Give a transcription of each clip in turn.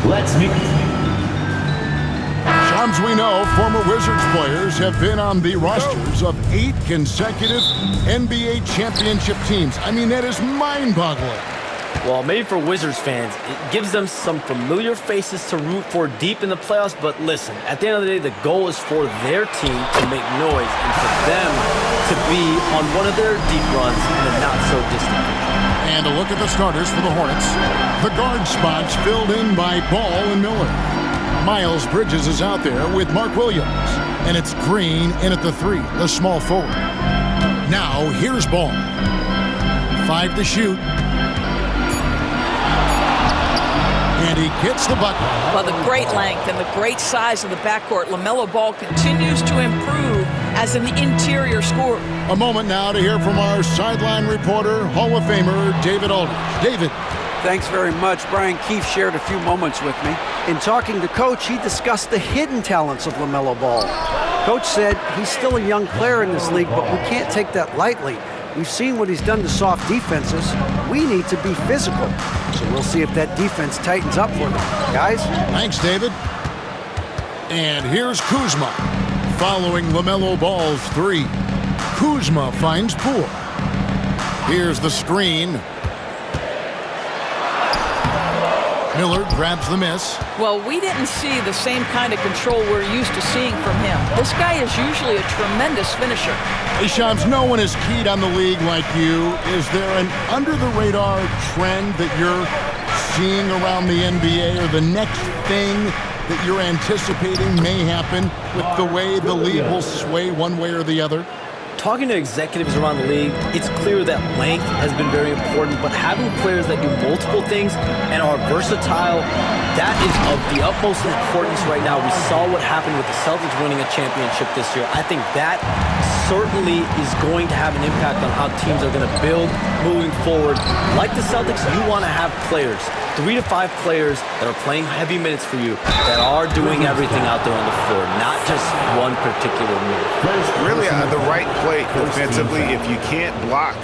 Let's meet. As we know, former Wizards players have been on the rosters of 8 consecutive NBA championship teams. I mean, that is mind-boggling. Well, maybe for Wizards fans, it gives them some familiar faces to root for deep in the playoffs. But listen, at the end of the day, the goal is for their team to make noise and for them to be on one of their deep runs in a not-so-distant future. And a look at the starters for the Hornets. The guard spots filled in by Ball and Miller. Miles Bridges is out there with Mark Williams. And it's Green in at the 3, the small forward. Now, here's Ball. 5 to shoot. And he gets the bucket. Well, the great length and the great size of the backcourt, LaMelo Ball continues to improve as an interior scorer. A moment now to hear from our sideline reporter, Hall of Famer David Aldridge. David. Thanks very much. Brian Keefe shared a few moments with me. In talking to Coach, he discussed the hidden talents of LaMelo Ball. Coach said he's still a young player in this league, but we can't take that lightly. We've seen what he's done to soft defenses. We need to be physical. So we'll see if that defense tightens up for them. Guys? Thanks, David. And here's Kuzma. Following LaMelo Ball's 3. Kuzma finds Poole. Here's the screen. Miller grabs the miss. Well, we didn't see the same kind of control we're used to seeing from him. This guy is usually a tremendous finisher. Hey, Shams, no one is keyed on the league like you. Is there an under-the-radar trend that you're seeing around the NBA, or the next thing that you're anticipating may happen with the way the league will sway one way or the other? Talking to executives around the league, it's clear that length has been very important, but having players that do multiple things and are versatile, that is of the utmost importance right now. We saw what happened with the Celtics winning a championship this year. I think that certainly is going to have an impact on how teams are going to build moving forward. Like the Celtics, you want to have players, 3 to 5 players that are playing heavy minutes for you, that are doing everything out there on the floor, not just one particular move. Really, the right play defensively. If you can't block,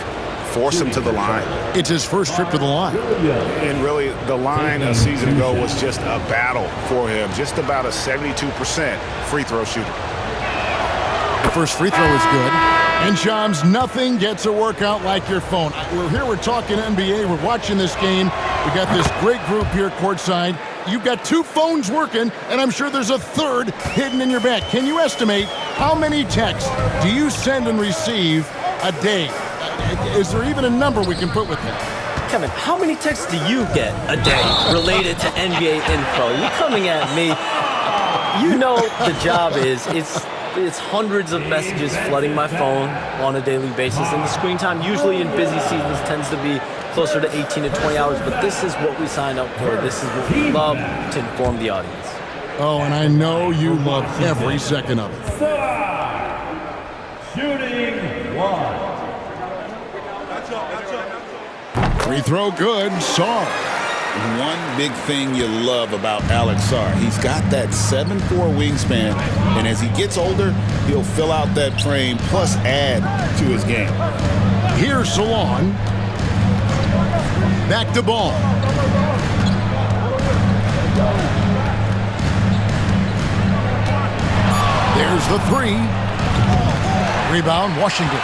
force him to the line. It's his first trip to the line. And really, the line a season ago was just a battle for him. Just about a 72% free throw shooter. The first free throw is good. And Shams, nothing gets a workout like your phone. We're here, we're talking NBA, we're watching this game. We got this great group here courtside. You've got 2 phones working, and I'm sure there's a 3rd hidden in your bag. Can you estimate how many texts do you send and receive a day? Is there even a number we can put with that? Kevin, how many texts do you get a day related to NBA info? You're coming at me. You know the job is, it's hundreds of messages flooding my phone on a daily basis, and the screen time usually in busy seasons tends to be closer to 18 to 20 hours, but this is what we signed up for. This is what we love to inform the audience. Oh, and I know you love every second of it. Shooting 1. Free throw good. Sarr. One big thing you love about Alex Sarr, he's got that 7'4" wingspan, and as he gets older, he'll fill out that frame plus add to his game. Here's Salon. Back to Ball. There's the 3. Rebound, Washington.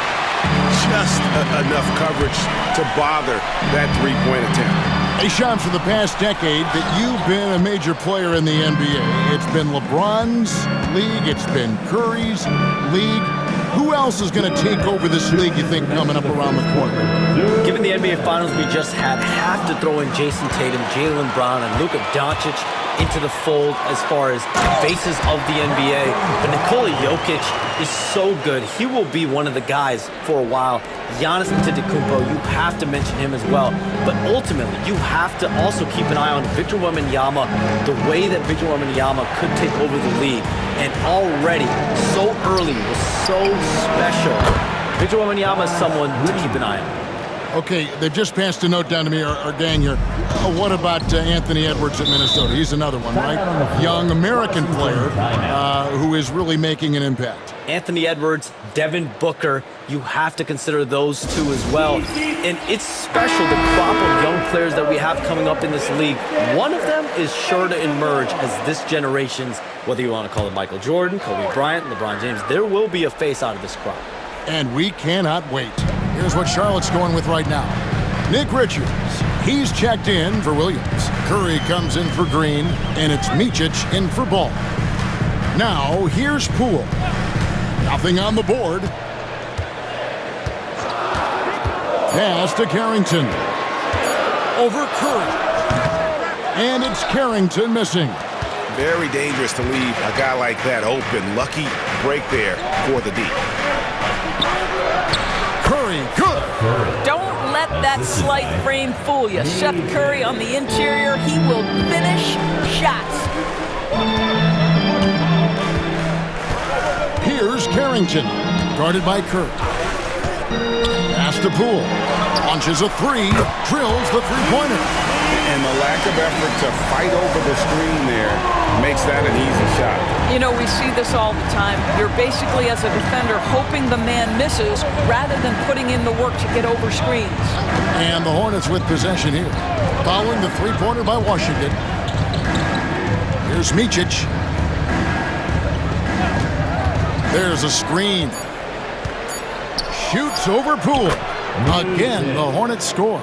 Just enough coverage to bother that three-point attempt. Hey, Shams, for the past decade that you've been a major player in the NBA, it's been LeBron's league, it's been Curry's league. Who else is going to take over this league, you think, coming up around the corner? Given the NBA Finals we just had, have to throw in Jason Tatum, Jaylen Brown, and Luka Doncic into the fold as far as faces of the NBA. But Nikola Jokic is so good. He will be one of the guys for a while. Giannis Antetokounmpo, you have to mention him as well. But ultimately, you have to also keep an eye on Victor Wembanyama, the way that Victor Wembanyama could take over the league. And already, so early, was so special. Victor Wembanyama is someone to keep an eye on. Okay, they've just passed a note down to me, our gang here. What about Anthony Edwards at Minnesota? He's another one, right? Young American player who is really making an impact. Anthony Edwards, Devin Booker, you have to consider those two as well. And it's special, the crop of young players that we have coming up in this league. One of them is sure to emerge as this generation's, whether you want to call it Michael Jordan, Kobe Bryant, LeBron James, there will be a face out of this crop. And we cannot wait. Here's what Charlotte's going with right now. Nick Richards, he's checked in for Williams. Curry comes in for Green, and it's Micic in for Ball. Now, here's Poole. Nothing on the board. Pass to Carrington. Over Curry. And it's Carrington missing. Very dangerous to leave a guy like that open. Lucky break there for the D. Curry, good. Don't let that slight frame fool you. Seth Curry on the interior, he will finish shots. Here's Carrington, guarded by Curry. Pass to Poole. Launches a three, drills the three-pointer. And the lack of effort to fight over the screen there makes that an easy shot. You know, we see this all the time. You're basically, as a defender, hoping the man misses rather than putting in the work to get over screens. And the Hornets with possession here. Following the three-pointer by Washington. Here's Micic. There's a screen. Shoots over Poole. Again, the Hornets score.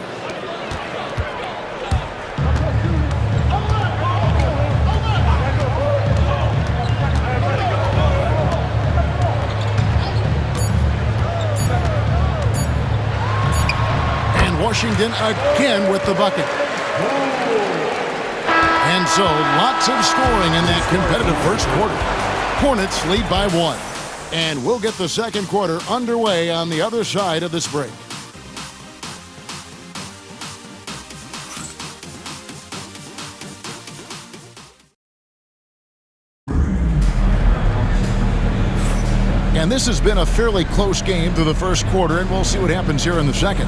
And Washington again with the bucket. And so, lots of scoring in that competitive first quarter. Hornets lead by 1. And we'll get the second quarter underway on the other side of this break. And this has been a fairly close game through the first quarter, and we'll see what happens here in the second.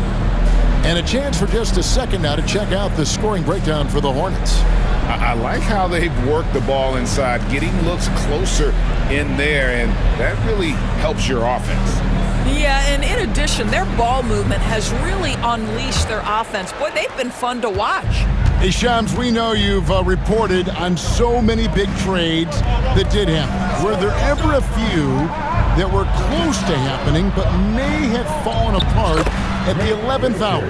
And a chance for just a second now to check out the scoring breakdown for the Hornets. I like how they've worked the ball inside, getting looks closer in there, and that really helps your offense. Yeah, and in addition, their ball movement has really unleashed their offense. Boy, they've been fun to watch. Hey, Shams, we know you've reported on so many big trades that did happen. Were there ever a few that were close to happening but may have fallen apart at the 11th hour?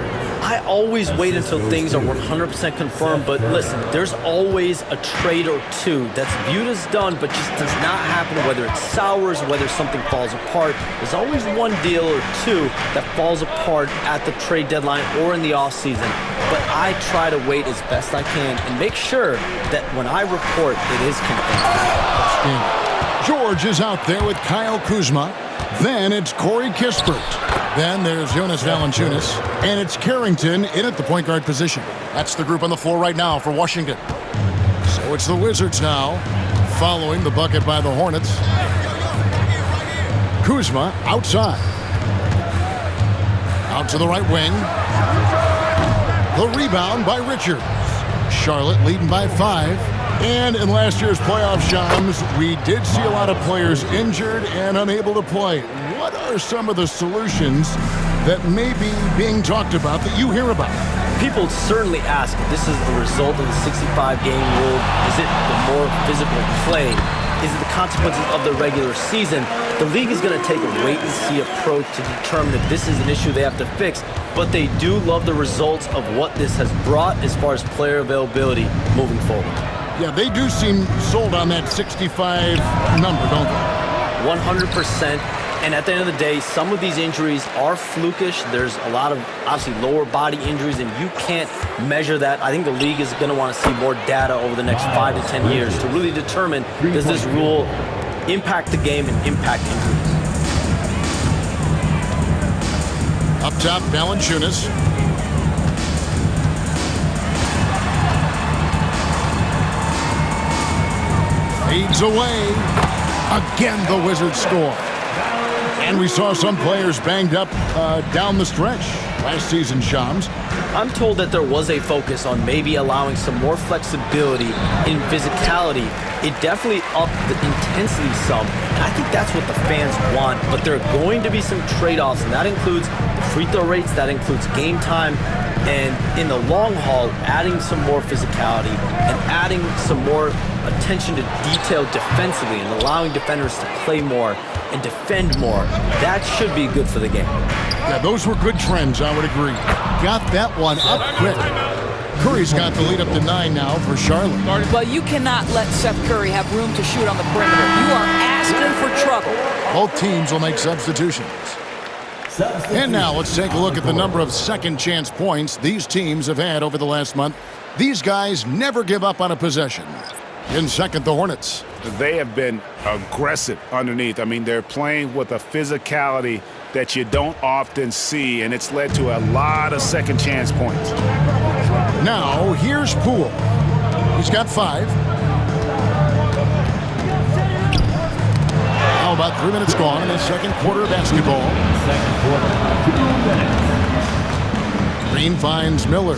I always wait until things are 100% confirmed, but listen, there's always a trade or two that's viewed as done but just does not happen, whether it sours, whether something falls apart. There's always one deal or two that falls apart at the trade deadline or in the offseason. But I try to wait as best I can and make sure that when I report, it is confirmed. George is out there with Kyle Kuzma. Then it's Corey Kispert. Then there's Jonas Valanciunas. And it's Carrington in at the point guard position. That's the group on the floor right now for Washington. So it's the Wizards now, following the bucket by the Hornets. Kuzma outside. Out to the right wing. The rebound by Richards. Charlotte leading by 5. And in last year's playoff, Shams, we did see a lot of players injured and unable to play. What are some of the solutions that may be being talked about that you hear about? People certainly ask if this is the result of the 65-game rule. Is it the more physical play? Is it the consequences of the regular season? The league is going to take a wait-and-see approach to determine if this is an issue they have to fix, but they do love the results of what this has brought as far as player availability moving forward. Yeah, they do seem sold on that 65 number, don't they? 100%. And at the end of the day, some of these injuries are flukish. There's a lot of, obviously, lower body injuries, and you can't measure that. I think the league is going to want to see more data over the next 5 to 10 years to really determine, does this rule impact the game and impact injuries? Up top, Valanciunas. Fades away. Again, the Wizards score. And we saw some players banged up down the stretch. last season, Shams. I'm told that there was a focus on maybe allowing some more flexibility in physicality. It definitely upped the intensity some, and I think that's what the fans want. But there are going to be some trade-offs, and that includes the free throw rates, that includes game time, and in the long haul, adding some more physicality and adding some more attention to detail defensively and allowing defenders to play more and defend more. That should be good for the game. Yeah, those were good trends, I would agree. Got that one up quick. Curry's got the lead up to 9 now for Charlotte. But you cannot let Seth Curry have room to shoot on the perimeter. You are asking for trouble. Both teams will make substitutions. And now let's take a look at the number of second chance points these teams have had over the last month. These guys never give up on a possession. In second, the Hornets. They have been aggressive underneath. I mean, they're playing with a physicality that you don't often see, and it's led to a lot of second chance points. Now, here's Poole. He's got 5. Now about 3 minutes gone in the second quarter of basketball. Green finds Miller.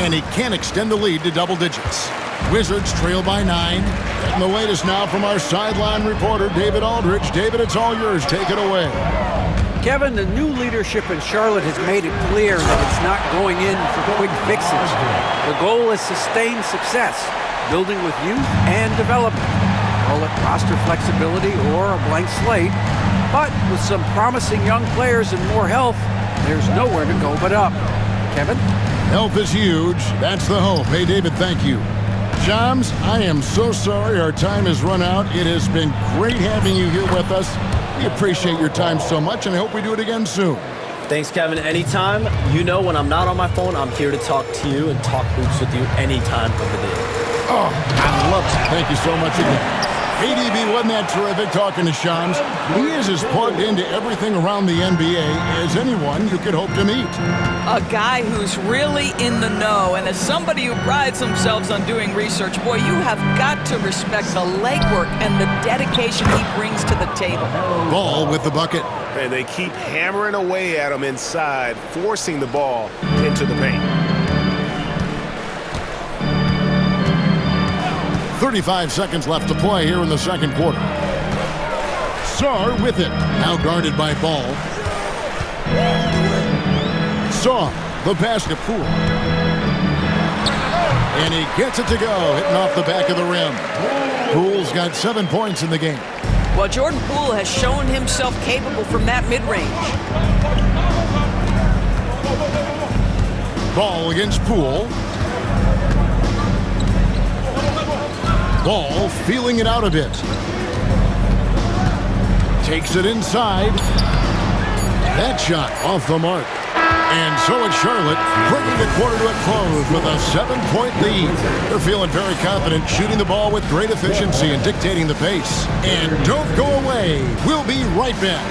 And he can't extend the lead to double digits. Wizards trail by 9. And the latest now from our sideline reporter, David Aldridge. David, it's all yours. Take it away. Kevin, the new leadership in Charlotte has made it clear that it's not going in for quick fixes. The goal is sustained success, building with youth and development. Call it roster flexibility or a blank slate. But with some promising young players and more health, there's nowhere to go but up. Kevin? Health is huge. That's the hope. Hey, David, thank you. Shams, I am so sorry our time has run out. It has been great having you here with us. We appreciate your time so much, and I hope we do it again soon. Thanks, Kevin. Anytime. You know, when I'm not on my phone, I'm here to talk to you and talk hoops with you anytime of the day. Oh, I love that. Thank you so much again. ADB, wasn't that terrific talking to Shams? He is as plugged into everything around the NBA as anyone you could hope to meet. A guy who's really in the know, and as somebody who prides themselves on doing research, boy, you have got to respect the legwork and the dedication he brings to the table. Ball with the bucket. And they keep hammering away at him inside, forcing the ball into the paint. 35 seconds left to play here in the second quarter. Sarr with it. Now guarded by Ball. Sarr, the pass to Poole. And he gets it to go, hitting off the back of the rim. Poole's got 7 points in the game. Well, Jordan Poole has shown himself capable from that mid-range. Ball against Poole. Ball feeling it out a bit. Takes it inside. That shot off the mark. And so it's Charlotte bringing the quarter to a close with a 7-point lead. They're feeling very confident, shooting the ball with great efficiency and dictating the pace. And don't go away. We'll be right back.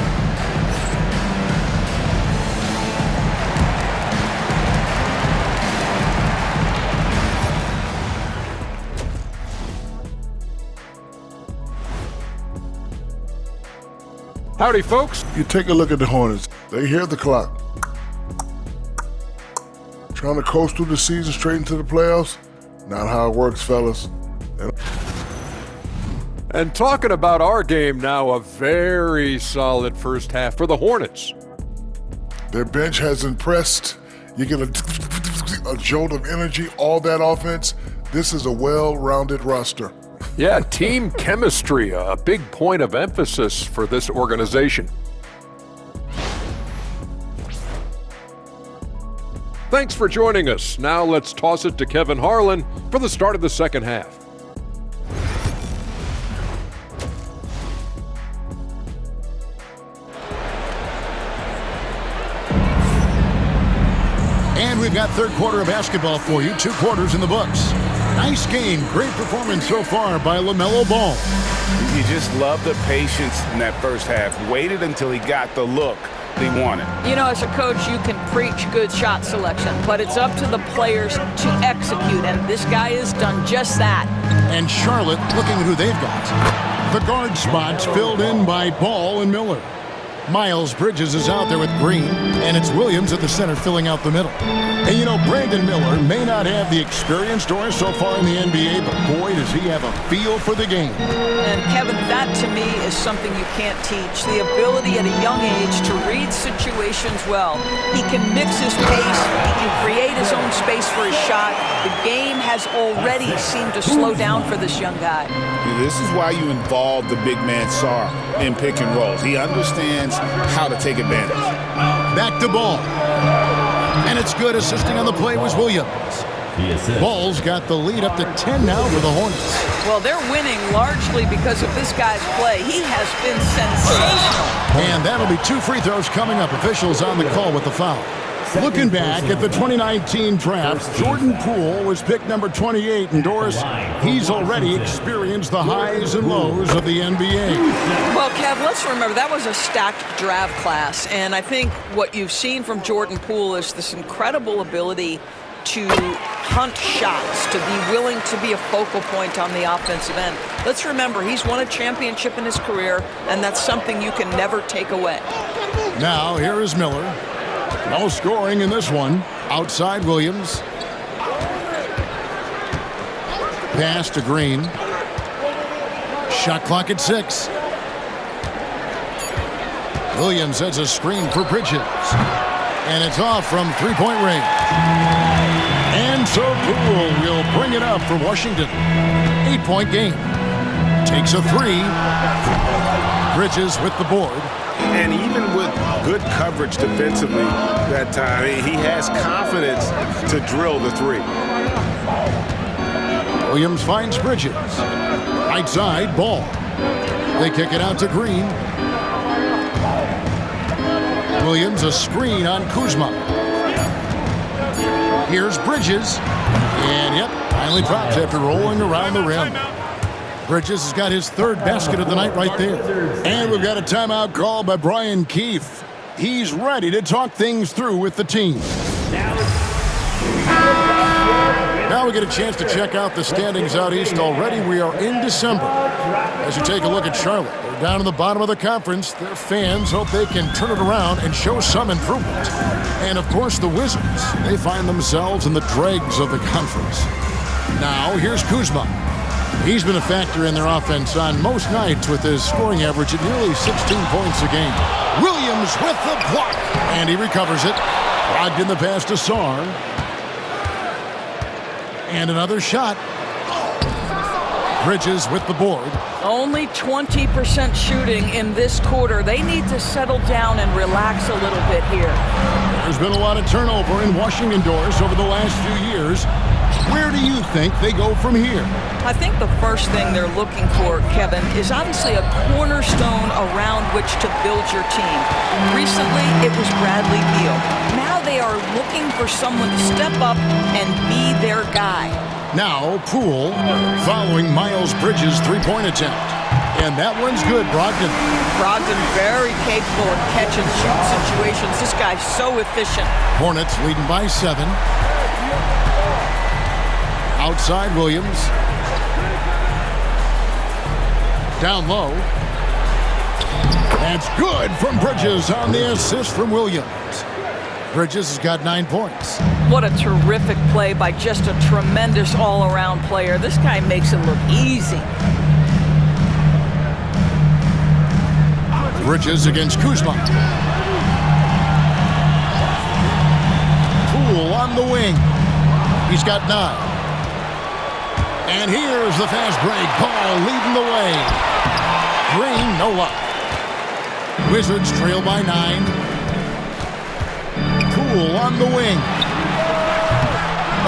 Howdy, folks. You take a look at the Hornets. They hear the clock. Trying to coast through the season straight into the playoffs? Not how it works, fellas. And talking about our game now, a very solid first half for the Hornets. Their bench has impressed. You get a jolt of energy, all that offense. This is a well-rounded roster. Yeah, team chemistry, a big point of emphasis for this organization. Thanks for joining us. Now let's toss it to Kevin Harlan for the start of the second half. And we've got third quarter of basketball for you. 2 quarters in the books. Nice game. Great performance so far by LaMelo Ball. You just love the patience in that first half. Waited until he got the look He wanted. You know, as a coach, you can preach good shot selection, but it's up to the players to execute, and this guy has done just that. And Charlotte looking at who they've got. The guard spots filled in by Ball and Miller. Miles Bridges is out there with Green, and it's Williams at the center filling out the middle. And you know, Brandon Miller may not have the experience, Doris, so far in the NBA, but boy, does he have a feel for the game. And Kevin, that to me is something you can't teach. The ability at a young age to read situations well. He can mix his pace, he can create his own space for his shot. The game has already seemed to slow down for this young guy. This is why you involve the big man Sar in pick and rolls. He understands how to take advantage. Back to Ball. And it's good. Assisting on the play was Williams. Ball's got the lead up to 10 now for the Hornets. Well, they're winning largely because of this guy's play. He has been sensational. And that'll be 2 free throws coming up. Officials on the call with the foul. Looking back at the 2019 draft, Jordan Poole was picked number 28, and Doris, he's already experienced the highs and lows of the NBA. Well, Kev, let's remember that was a stacked draft class, and I think what you've seen from Jordan Poole is this incredible ability to hunt shots, to be willing to be a focal point on the offensive end. Let's remember, he's won a championship in his career, and that's something you can never take away. Now, here is Miller. No scoring in this one. Outside Williams. Pass to Green. Shot clock at 6. Williams has a screen for Bridges. And it's off from three-point range. And so Poole will bring it up for Washington. 8-point game. Takes a 3. Bridges with the board. And even with good coverage defensively that time, he has confidence to drill the 3. Williams finds Bridges. Right side, Ball. They kick it out to Green. Williams, a screen on Kuzma. Here's Bridges. And, yep, finally drops after rolling around the rim. Bridges has got his 3rd basket of the night right there. And we've got a timeout call by Brian Keefe. He's ready to talk things through with the team. Now we get a chance to check out the standings out east. Already we are in December. As you take a look at Charlotte, they're down in the bottom of the conference. Their fans hope they can turn it around and show some improvement. And of course the Wizards, they find themselves in the dregs of the conference. Now here's Kuzma. He's been a factor in their offense on most nights with his scoring average at nearly 16 points a game. Williams with the block, and he recovers it. Logged in the pass to Sar. And another shot. Bridges with the board. Only 20% shooting in this quarter. They need to settle down and relax a little bit here. There's been a lot of turnover in Washington, Doris, over the last few years. Where do you think they go from here? I think the first thing they're looking for, Kevin, is obviously a cornerstone around which to build your team. Recently, it was Bradley Beal. Now they are looking for someone to step up and be their guy. Now, Poole following Miles Bridges' 3-point attempt. And that one's good, Brogdon. Brogdon very capable of catch and shoot situations. This guy's so efficient. Hornets leading by 7. Outside Williams. Down low. That's good from Bridges on the assist from Williams. Bridges has got 9 points. What a terrific play by just a tremendous all-around player. This guy makes it look easy. Bridges against Kuzma. Poole on the wing. He's got 9. And here's the fast break. Ball leading the way. Green, no luck. Wizards trail by 9. Poole on the wing.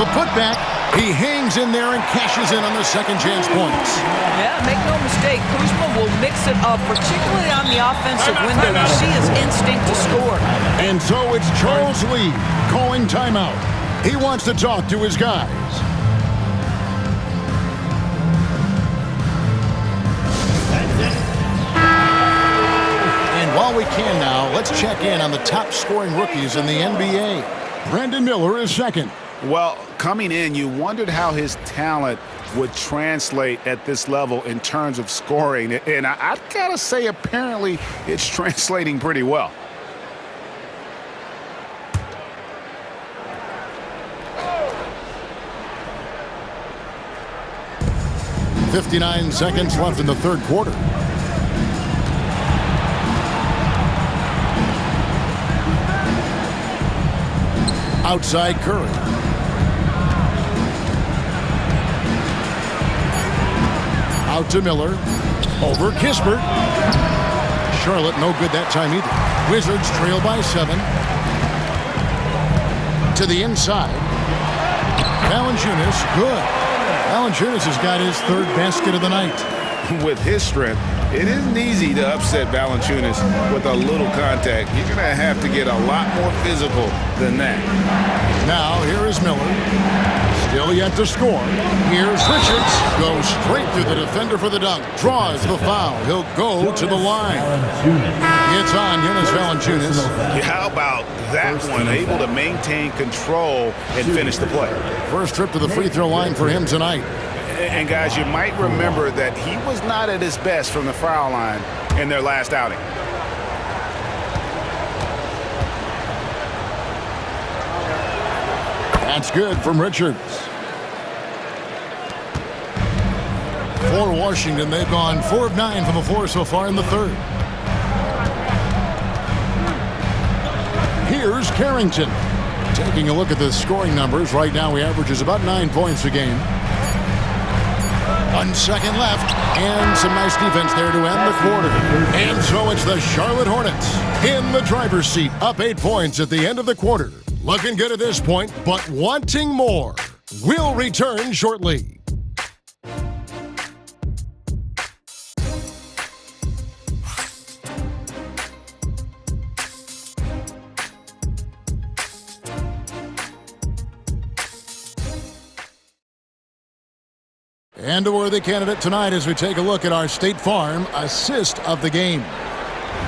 A putback. He hangs in there and cashes in on the second chance points. Yeah, make no mistake. Kuzma will mix it up, particularly on the offensive window. You see his instinct to score. And so it's Charles Lee calling timeout. He wants to talk to his guys. While we can now, let's check in on the top scoring rookies in the NBA. Brandon Miller is second. Well, coming in, you wondered how his talent would translate at this level in terms of scoring. And I've got to say, apparently, it's translating pretty well. 59 seconds left in the third quarter. Outside Curry. Out to Miller. Over Kispert. Charlotte no good that time either. Wizards trail by 7. To the inside. Valanciunas, good. Valanciunas has got his third basket of the night. With his strength, it isn't easy to upset Valanciunas with a little contact. You're going to have to get a lot more physical than that. Now, here is Miller. Still yet to score. Here's Richards. Goes straight through the defender for the dunk. Draws the foul. He'll go to the line. It's on Jonas Valanciunas. How about that one? Able to maintain control and finish the play. First trip to the free throw line for him tonight. And guys, you might remember that he was not at his best from the foul line in their last outing. That's good from Richards. For Washington, they've gone 4 of 9 from the floor so far in the third. Here's Carrington. Taking a look at the scoring numbers, right now he averages about 9 points a game. 1 second left, and some nice defense there to end the quarter. And so it's the Charlotte Hornets in the driver's seat, up 8 points at the end of the quarter. Looking good at this point, but wanting more. We'll return shortly. And a worthy candidate tonight as we take a look at our State Farm assist of the game.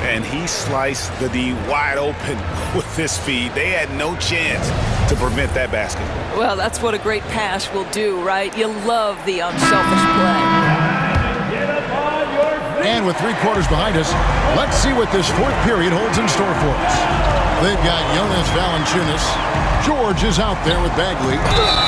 And he sliced the D wide open with his feed. They had no chance to prevent that basket. Well, that's what a great pass will do, right? You love the unselfish play. And with 3 quarters behind us, let's see what this fourth period holds in store for us. They've got Jonas Valanciunas. George is out there with Bagley.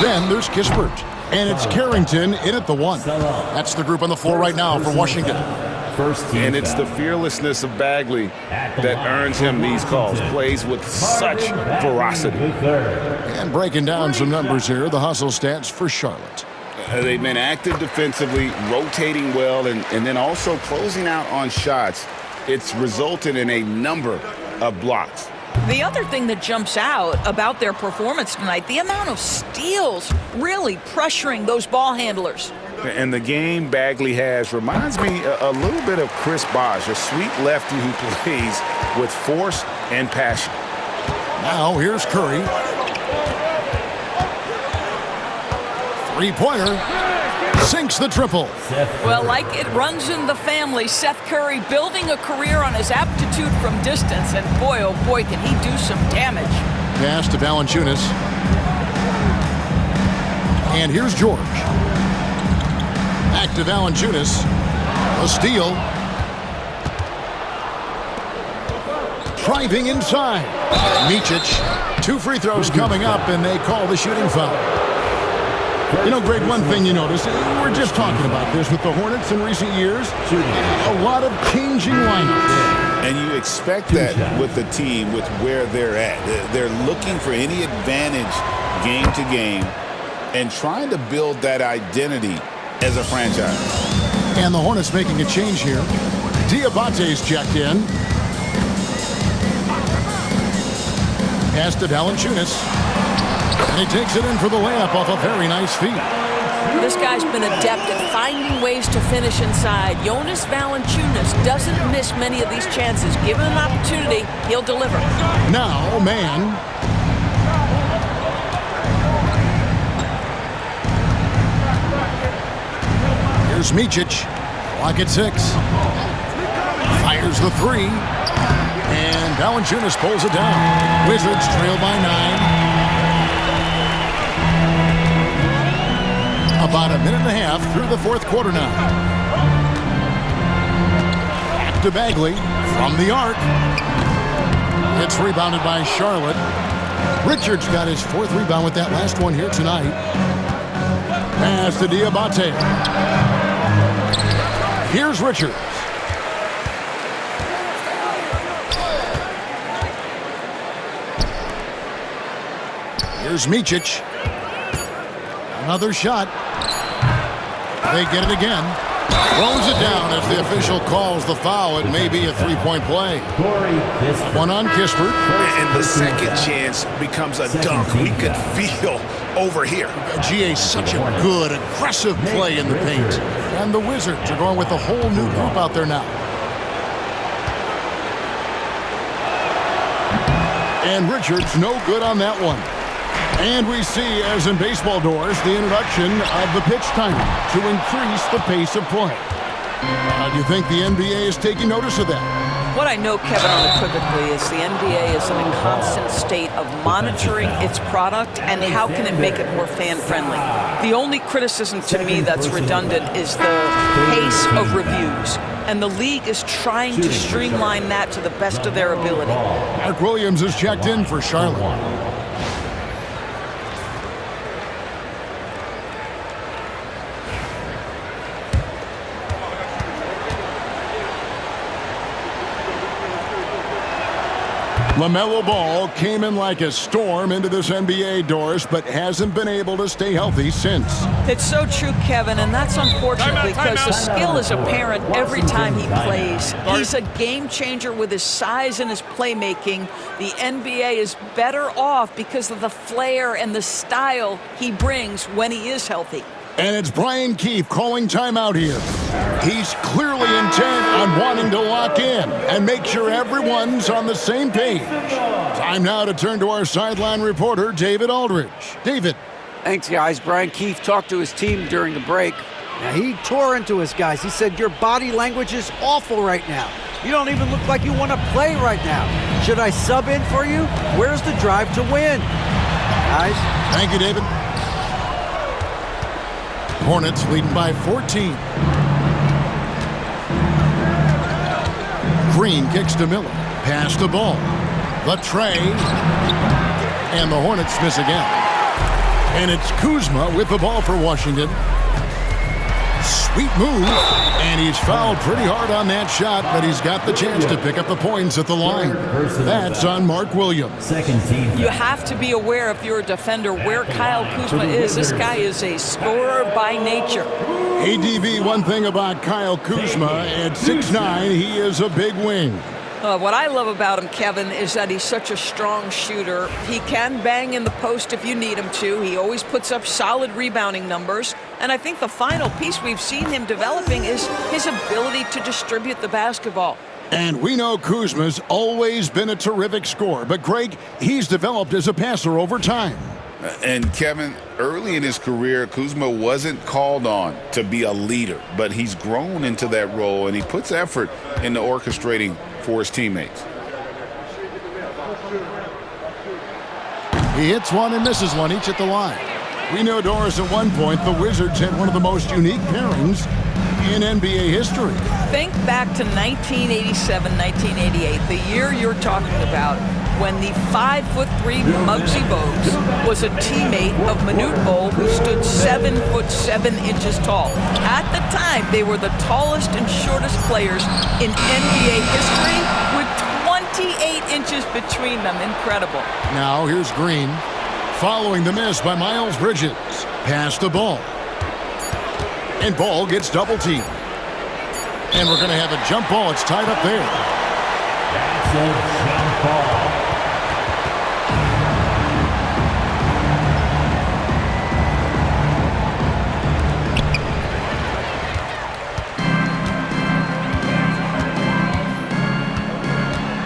Then there's Kispert. And it's Carrington in at the 1. That's the group on the floor right now for Washington. And it's the fearlessness of Bagley that earns him these calls. Plays with such ferocity. And breaking down some numbers here, the hustle stats for Charlotte. They've been active defensively, rotating well, and then also closing out on shots. It's resulted in a number of blocks. The other thing that jumps out about their performance tonight, the amount of steals really pressuring those ball handlers. And the game Bagley has reminds me a little bit of Chris Bosh, a sweet lefty who plays with force and passion. Now here's Curry. 3-pointer. Sinks the triple. Well, like it runs in the family, Seth Curry building a career on his aptitude from distance. And boy, oh boy, can he do some damage. Pass to Valanciunas. And here's George. Back to Valanciunas. A steal. Driving inside. Micic. 2 free throws coming up, and they call the shooting foul. You know, Greg, one thing you notice, we're just talking about this with the Hornets in recent years, a lot of changing lineups. And you expect that with the team, with where they're at. They're looking for any advantage game to game and trying to build that identity as a franchise. And the Hornets making a change here. Diabate's checked in. Pass to Valanciunas. And he takes it in for the layup off a very nice feed. This guy's been adept at finding ways to finish inside. Jonas Valanciunas doesn't miss many of these chances. Given an opportunity, he'll deliver. Now, man. Here's Micic. Clock at 6. Fires the 3. And Valanciunas pulls it down. Wizards trail by 9. About a minute and a half through the fourth quarter now. Back to Bagley from the arc. It's rebounded by Charlotte. Richards got his fourth rebound with that last one here tonight. Pass to Diabate. Here's Richards. Here's Micic. Another shot. They get it again. Throws it down as the official calls the foul. It may be a three-point play. One on Kispert. And the second chance becomes a dunk. We could feel over here. GA, such a good, aggressive play in the paint. And the Wizards are going with a whole new group out there now. And Richards no good on that one. And we see, as in baseball doors, the introduction of the pitch timer to increase the pace of play. Do you think the NBA is taking notice of that? What I know, Kevin, unequivocally is the NBA is in a constant state of monitoring its product and how can it make it more fan-friendly. The only criticism to me that's redundant is the pace of reviews. And the league is trying to streamline that to the best of their ability. Mark Williams is checked in for Charlotte. LaMelo Ball came in like a storm into this NBA doors, but hasn't been able to stay healthy since. It's so true, Kevin, and that's unfortunate because the skill is apparent every time he plays. He's a game changer with his size and his playmaking. The NBA is better off because of the flair and the style he brings when he is healthy. And it's Brian Keefe calling timeout here. He's clearly intent on wanting to lock in and make sure everyone's on the same page. Time now to turn to our sideline reporter, David Aldridge. David. Thanks, guys. Brian Keefe talked to his team during the break. Now, he tore into his guys. He said, your body language is awful right now. You don't even look like you want to play right now. Should I sub in for you? Where's the drive to win? Guys. Thank you, David. Hornets leading by 14. Green kicks to Miller. Pass the ball. The tray. And the Hornets miss again. And it's Kuzma with the ball for Washington. Sweet move. And he's fouled pretty hard on that shot, but he's got the chance to pick up the points at the line. That's on Mark Williams. You have to be aware, if you're a defender, where Kyle Kuzma is. This guy is a scorer by nature. ADV, one thing about Kyle Kuzma, at 6'9", he is a big wing. What I love about him, Kevin, is that he's such a strong shooter. He can bang in the post if you need him to. He always puts up solid rebounding numbers. And I think the final piece we've seen him developing is his ability to distribute the basketball. And we know Kuzma's always been a terrific scorer. But, Greg, he's developed as a passer over time. And, Kevin, early in his career, Kuzma wasn't called on to be a leader. But he's grown into that role, and he puts effort into orchestrating for his teammates. He hits one and misses one, each at the line. We know, Doris, at one point the Wizards had one of the most unique pairings in NBA history. Think back to 1987, 1988, the year you're talking about, when the 5'3" Muggsy Bogues was a teammate of Manute Bol, who stood 7'7" tall. At the time, they were the tallest and shortest players in NBA history, with 28 inches between them. Incredible. Now here's Green, following the miss by Miles Bridges. Pass the ball. And Ball gets double teamed. And we're going to have a jump ball. It's tied up there. That's a jump ball.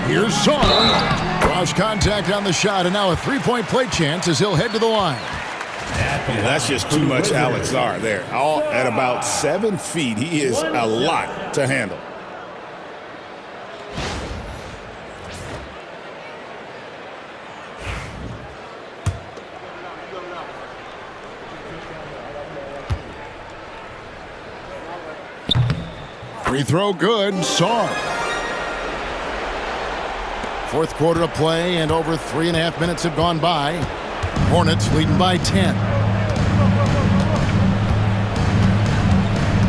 Here's Song. Cross contact on the shot, and now a three-point play chance as he'll head to the line. Yeah, that's just too much Alex R there. All at about 7 feet, he is a lot to handle. Free throw good. Saw. Fourth quarter of play, and over 3.5 minutes have gone by. Hornets leading by 10.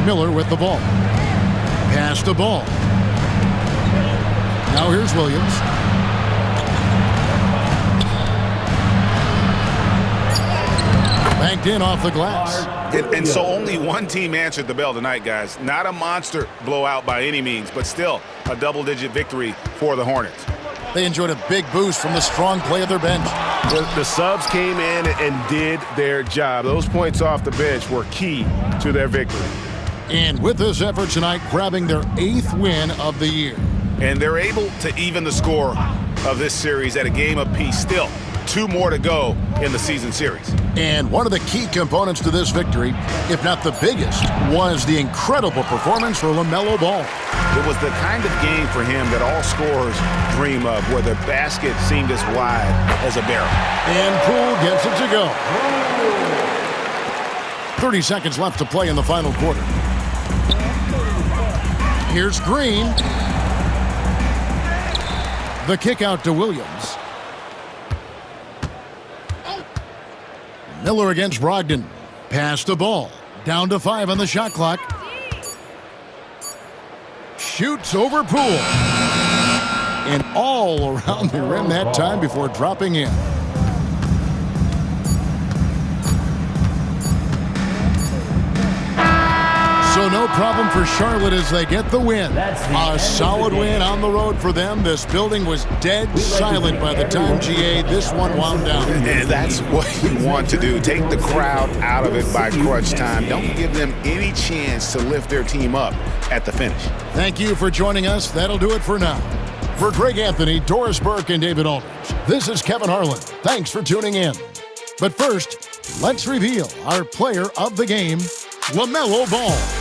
Miller with the ball. Pass the ball. Now here's Williams. Banked in off the glass. And so only one team answered the bell tonight, guys. Not a monster blowout by any means, but still a double-digit victory for the Hornets. They enjoyed a big boost from the strong play of their bench. The subs came in and did their job. Those points off the bench were key to their victory. And with this effort tonight, grabbing their 8th win of the year. And they're able to even the score of this series at a game apiece. Still, 2 more to go in the season series. And one of the key components to this victory, if not the biggest, was the incredible performance for LaMelo Ball. It was the kind of game for him that all scorers dream of, where the basket seemed as wide as a barrel. And Poole gets it to go. 30 seconds left to play in the final quarter. Here's Green. The kick out to Williams. Miller against Brogdon. Pass the ball. Down to 5 on the shot clock. Shoots over Poole. And all around the rim that time before dropping in. So no problem for Charlotte as they get the win. A solid win on the road for them. This building was dead silent by the time, GA, this one wound down. And that's what you want to do. Take the crowd out of it by crunch time. Don't give them any chance to lift their team up at the finish. Thank you for joining us. That'll do it for now. For Greg Anthony, Doris Burke, and David Aldridge, this is Kevin Harlan. Thanks for tuning in. But first, let's reveal our player of the game, LaMelo Ball.